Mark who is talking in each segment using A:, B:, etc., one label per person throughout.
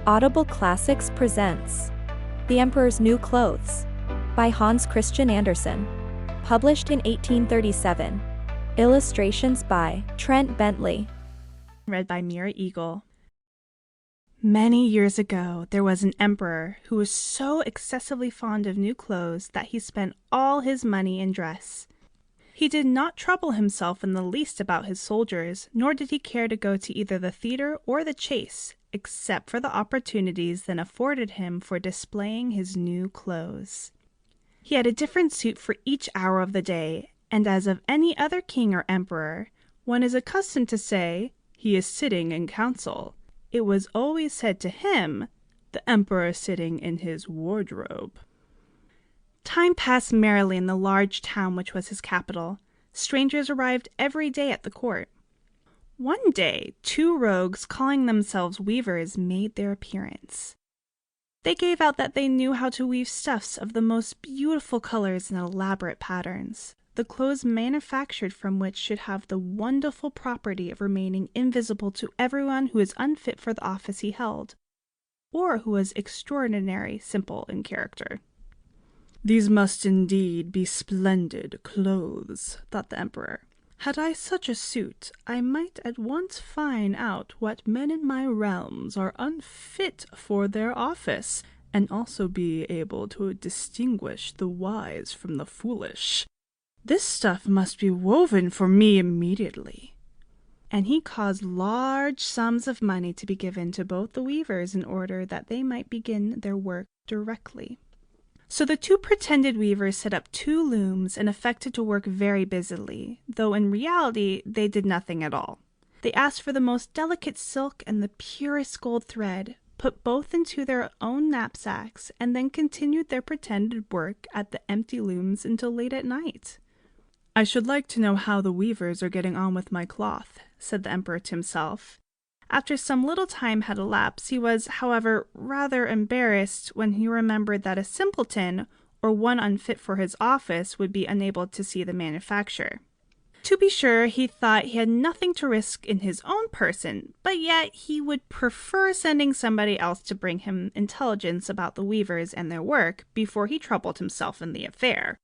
A: Audible Classics presents The Emperor's New Clothes by Hans Christian Andersen. Published in 1837. Illustrations by Trent Bentley.
B: Read by Mira Eagle. Many years ago, there was an emperor who was so excessively fond of new clothes that he spent all his money in dress. He did not trouble himself in the least about his soldiers, nor did he care to go to either the theater or the chase, except for the opportunities then afforded him for displaying his new clothes. He had a different suit for each hour of the day, and as of any other king or emperor, one is accustomed to say, "He is sitting in council," it was always said to him, "The emperor is sitting in his wardrobe." Time passed merrily in the large town which was his capital. Strangers arrived every day at the court. One day, two rogues calling themselves weavers made their appearance. They gave out that they knew how to weave stuffs of the most beautiful colors and elaborate patterns, the clothes manufactured from which should have the wonderful property of remaining invisible to everyone who is unfit for the office he held, or who was extraordinarily simple in character. "These must indeed be splendid clothes," thought the emperor. "Had I such a suit, I might at once find out what men in my realms are unfit for their office, and also be able to distinguish the wise from the foolish. This stuff must be woven for me immediately." And he caused large sums of money to be given to both the weavers in order that they might begin their work directly. So the two pretended weavers set up two looms and affected to work very busily, though in reality they did nothing at all. They asked for the most delicate silk and the purest gold thread, put both into their own knapsacks, and then continued their pretended work at the empty looms until late at night. "I should like to know how the weavers are getting on with my cloth," said the emperor to himself. After some little time had elapsed, he was, however, rather embarrassed when he remembered that a simpleton, or one unfit for his office, would be unable to see the manufacture. To be sure, he thought he had nothing to risk in his own person, but yet he would prefer sending somebody else to bring him intelligence about the weavers and their work before he troubled himself in the affair.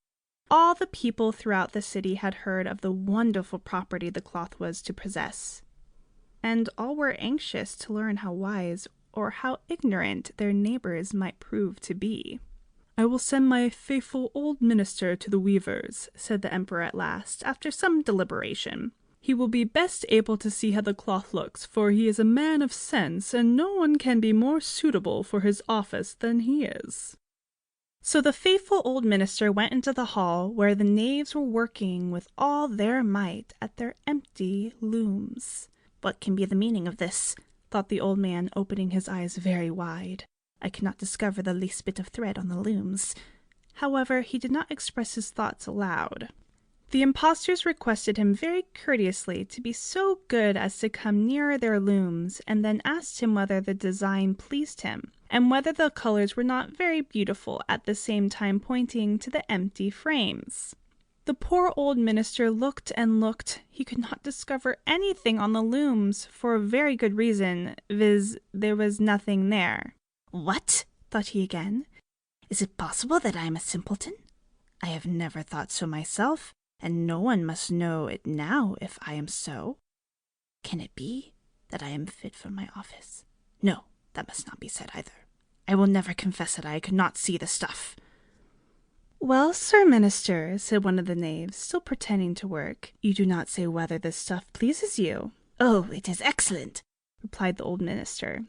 B: All the people throughout the city had heard of the wonderful property the cloth was to possess, and all were anxious to learn how wise or how ignorant their neighbors might prove to be. "I will send my faithful old minister to the weavers," said the emperor at last, after some deliberation. "He will be best able to see how the cloth looks, for he is a man of sense, and no one can be more suitable for his office than he is." So the faithful old minister went into the hall where the knaves were working with all their might at their empty looms. "What can be the meaning of this?" thought the old man, opening his eyes very wide. "I cannot discover the least bit of thread on the looms." However, he did not express his thoughts aloud. The impostors requested him very courteously to be so good as to come nearer their looms, and then asked him whether the design pleased him, and whether the colors were not very beautiful, at the same time pointing to the empty frames. The poor old minister looked and looked. He could not discover anything on the looms, for a very good reason, viz., there was nothing there. "What?" thought he again. "Is it possible that I am a simpleton? I have never thought so myself, and no one must know it now if I am so. Can it be that I am fit for my office? No, that must not be said either. I will never confess that I could not see the stuff." "Well, Sir Minister," said one of the knaves, still pretending to work, "you do not say whether this stuff pleases you." "Oh, it is excellent," replied the old minister,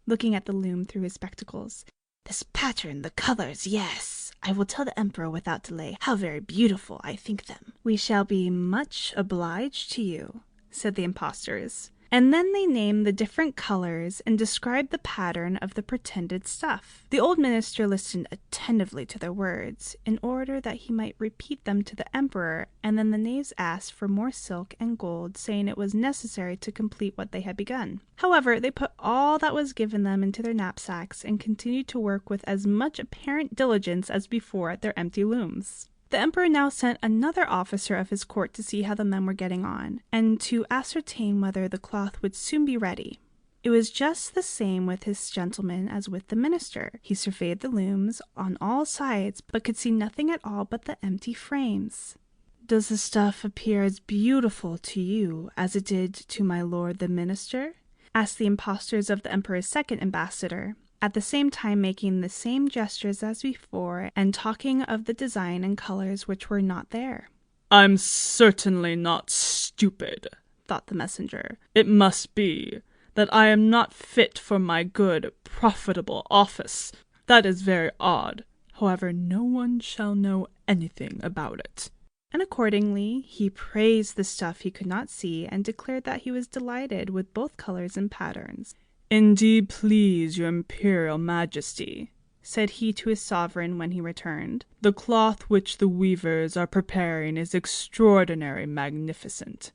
B: looking at the loom through his spectacles. "This pattern, the colors, yes. I will tell the emperor without delay how very beautiful I think them." "We shall be much obliged to you," said the impostors. And then they named the different colors and described the pattern of the pretended stuff. The old minister listened attentively to their words, in order that he might repeat them to the emperor, and then the knaves asked for more silk and gold, saying it was necessary to complete what they had begun. However, they put all that was given them into their knapsacks, and continued to work with as much apparent diligence as before at their empty looms. The emperor now sent another officer of his court to see how the men were getting on, and to ascertain whether the cloth would soon be ready. It was just the same with his gentleman as with the minister. He surveyed the looms on all sides, but could see nothing at all but the empty frames. "Does the stuff appear as beautiful to you as it did to my lord the minister?" asked the impostors of the emperor's second ambassador, at the same time making the same gestures as before and talking of the design and colors which were not there.
C: "I'm certainly not stupid," thought the messenger. "It must be that I am not fit for my good, profitable office. That is very odd. However, no one shall know anything about it."
B: And accordingly, he praised the stuff he could not see and declared that he was delighted with both colors and patterns.
C: "Indeed, please your imperial majesty," said he to his sovereign when he returned, "the cloth which the weavers are preparing is extraordinarily magnificent."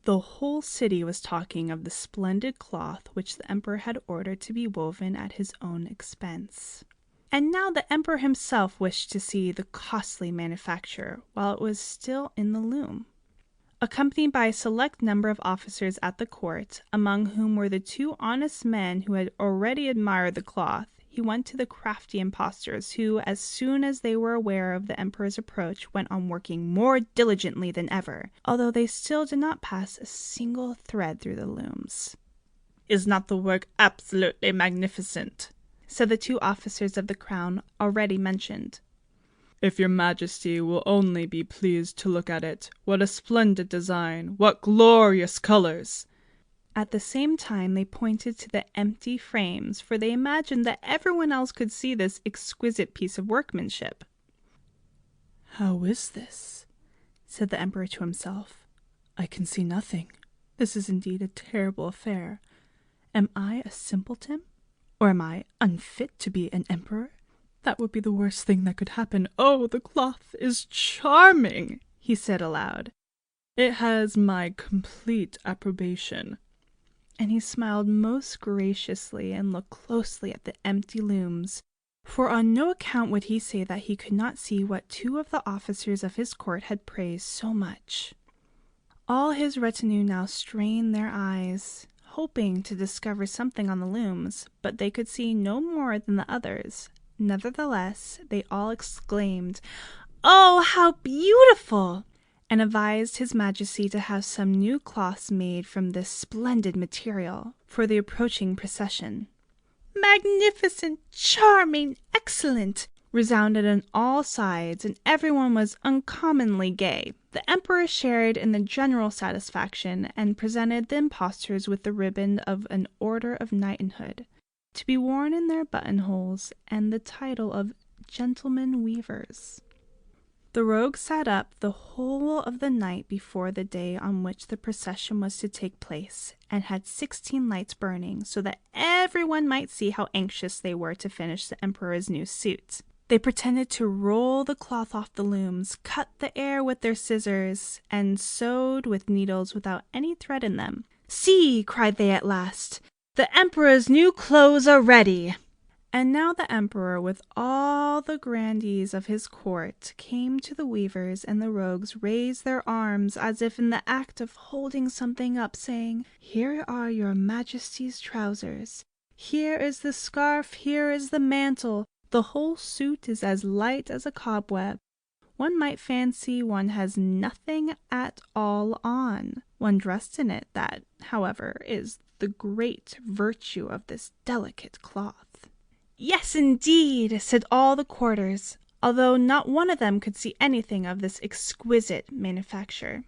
C: The whole city was talking of the splendid cloth which the emperor had ordered to be woven at his own expense. And now the emperor himself wished to see the costly manufacture while it was still in the loom. Accompanied by a select number of officers at the court, among whom were the 2 honest men who had already admired the cloth, he went to the crafty impostors, who, as soon as they were aware of the emperor's approach, went on working more diligently than ever, although they still did not pass a single thread through the looms. "Is not the work absolutely magnificent?"
B: said the 2 officers of the crown already mentioned.
C: "If your majesty will only be pleased to look at it, what a splendid design, what glorious colors!"
B: At the same time they pointed to the empty frames, for they imagined that everyone else could see this exquisite piece of workmanship.
C: "How is this?" said the emperor to himself. "I can see nothing. This is indeed a terrible affair. Am I a simpleton? Or am I unfit to be an emperor? That would be the worst thing that could happen. Oh, the cloth is charming," he said aloud. "It has my complete approbation."
B: And he smiled most graciously and looked closely at the empty looms, for on no account would he say that he could not see what 2 of the officers of his court had praised so much. All his retinue now strained their eyes, hoping to discover something on the looms, but they could see no more than the others. Nevertheless, they all exclaimed, "Oh, how beautiful!" and advised his majesty to have some new cloths made from this splendid material for the approaching procession. "Magnificent, charming, excellent!" resounded on all sides, and everyone was uncommonly gay. The emperor shared in the general satisfaction and presented the impostors with the ribbon of an order of knighthood, to be worn in their buttonholes, and the title of gentlemen weavers. The rogues sat up the whole of the night before the day on which the procession was to take place, and had 16 lights burning, so that everyone might see how anxious they were to finish the emperor's new suit. They pretended to roll the cloth off the looms, cut the air with their scissors, and sewed with needles without any thread in them. "See," cried they at last, "the emperor's new clothes are ready!" And now the emperor, with all the grandees of his court, came to the weavers, and the rogues raised their arms as if in the act of holding something up, saying, "Here are your majesty's trousers. Here is the scarf, here is the mantle. The whole suit is as light as a cobweb. One might fancy one has nothing at all on, one dressed in it. That, however, is the great virtue of this delicate cloth." "Yes, indeed," said all the courtiers, although not one of them could see anything of this exquisite manufacture.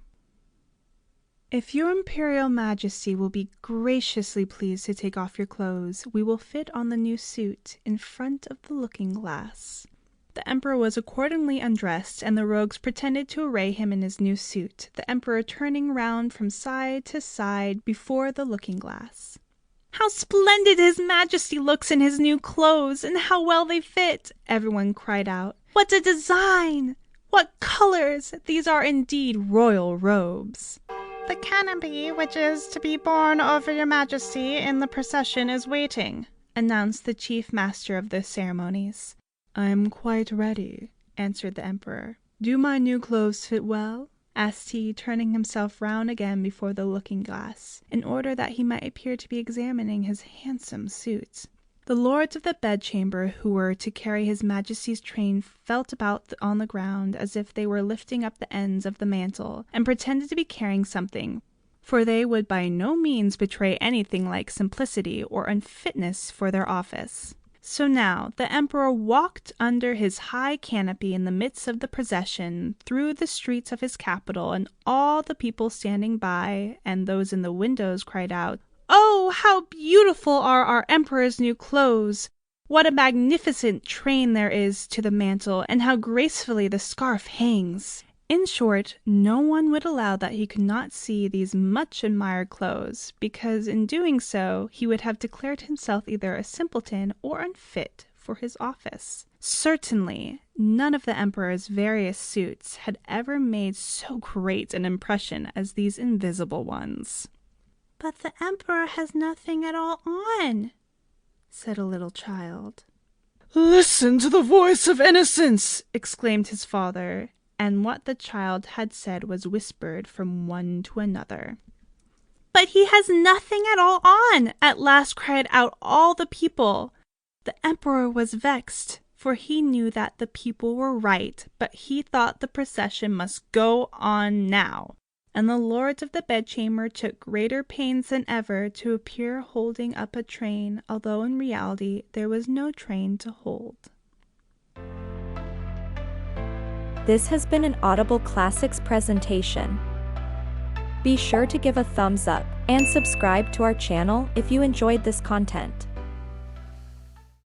B: "If your imperial majesty will be graciously pleased to take off your clothes, we will fit on the new suit in front of the looking-glass." The emperor was accordingly undressed, and the rogues pretended to array him in his new suit, the emperor turning round from side to side before the looking-glass. "How splendid his majesty looks in his new clothes, and how well they fit!" everyone cried out. "What a design! What colors! These are indeed royal robes." "The canopy which is to be borne over your majesty in the procession is waiting," announced the chief master of the ceremonies.
C: "I am quite ready," answered the emperor. "Do my new clothes fit well?"
B: asked he, turning himself round again before the looking-glass, in order that he might appear to be examining his handsome suit. The lords of the bedchamber who were to carry his Majesty's train felt about on the ground as if they were lifting up the ends of the mantle, and pretended to be carrying something, for they would by no means betray anything like simplicity or unfitness for their office. So now the emperor walked under his high canopy in the midst of the procession through the streets of his capital, and all the people standing by and those in the windows cried out, "Oh, how beautiful are our emperor's new clothes! What a magnificent train there is to the mantle, and how gracefully the scarf hangs!" In short, no one would allow that he could not see these much admired clothes, because in doing so he would have declared himself either a simpleton or unfit for his office. Certainly, none of the emperor's various suits had ever made so great an impression as these invisible ones. "But the emperor has nothing at all on," said a little child.
C: "Listen to the voice of innocence!"
B: exclaimed his father, and what the child had said was whispered from one to another. "But he has nothing at all on!" at last cried out all the people. The emperor was vexed, for he knew that the people were right, but he thought the procession must go on now, and the lords of the bedchamber took greater pains than ever to appear holding up a train, although in reality there was no train to hold.
A: This has been an Audible Classics presentation. Be sure to give a thumbs up and subscribe to our channel if you enjoyed this content.